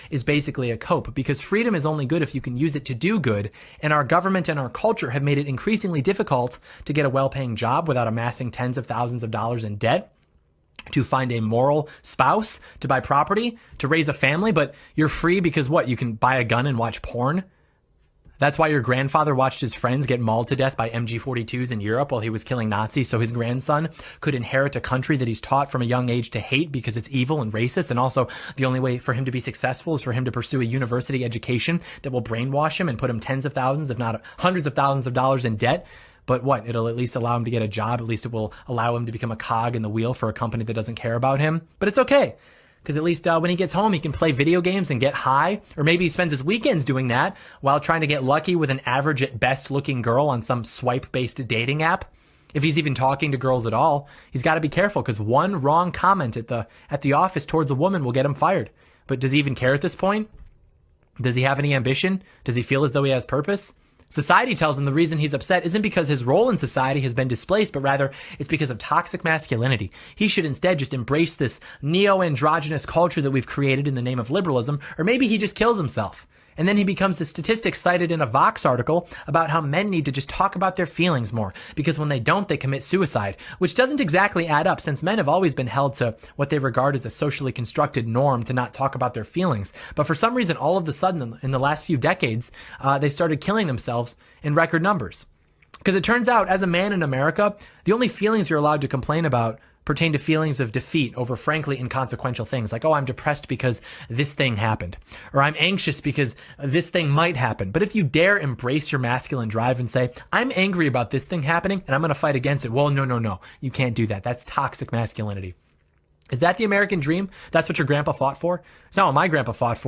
is basically a cope, because freedom is only good if you can use it to do good. And our government and our culture have made it increasingly difficult to get a well-paying job without amassing tens of thousands of dollars in debt, to find a moral spouse, to buy property, to raise a family. But you're free because what? You can buy a gun and watch porn. That's why your grandfather watched his friends get mauled to death by MG42s in Europe while he was killing Nazis, so his grandson could inherit a country that he's taught from a young age to hate because it's evil and racist. And also, the only way for him to be successful is for him to pursue a university education that will brainwash him and put him tens of thousands, if not hundreds of thousands of dollars in debt. But what? It'll at least allow him to get a job. At least it will allow him to become a cog in the wheel for a company that doesn't care about him. But it's okay, because at least when he gets home, he can play video games and get high. Or maybe he spends his weekends doing that while trying to get lucky with an average at best looking girl on some swipe-based dating app. If he's even talking to girls at all, he's got to be careful, because one wrong comment at the office towards a woman will get him fired. But does he even care at this point? Does he have any ambition? Does he feel as though he has purpose? Society tells him the reason he's upset isn't because his role in society has been displaced, but rather it's because of toxic masculinity. He should instead just embrace this neo-androgynous culture that we've created in the name of liberalism, or maybe he just kills himself. And then he becomes the statistic cited in a Vox article about how men need to just talk about their feelings more, because when they don't, they commit suicide, which doesn't exactly add up, since men have always been held to what they regard as a socially constructed norm to not talk about their feelings. But for some reason, all of a sudden, in the last few decades, they started killing themselves in record numbers. Because it turns out, as a man in America, the only feelings you're allowed to complain about pertain to feelings of defeat over frankly inconsequential things like, oh, I'm depressed because this thing happened, or I'm anxious because this thing might happen. But if you dare embrace your masculine drive and say, I'm angry about this thing happening and I'm going to fight against it, well, no, you can't do that. That's toxic masculinity. Is that the American dream? That's what your grandpa fought for? It's not what my grandpa fought for.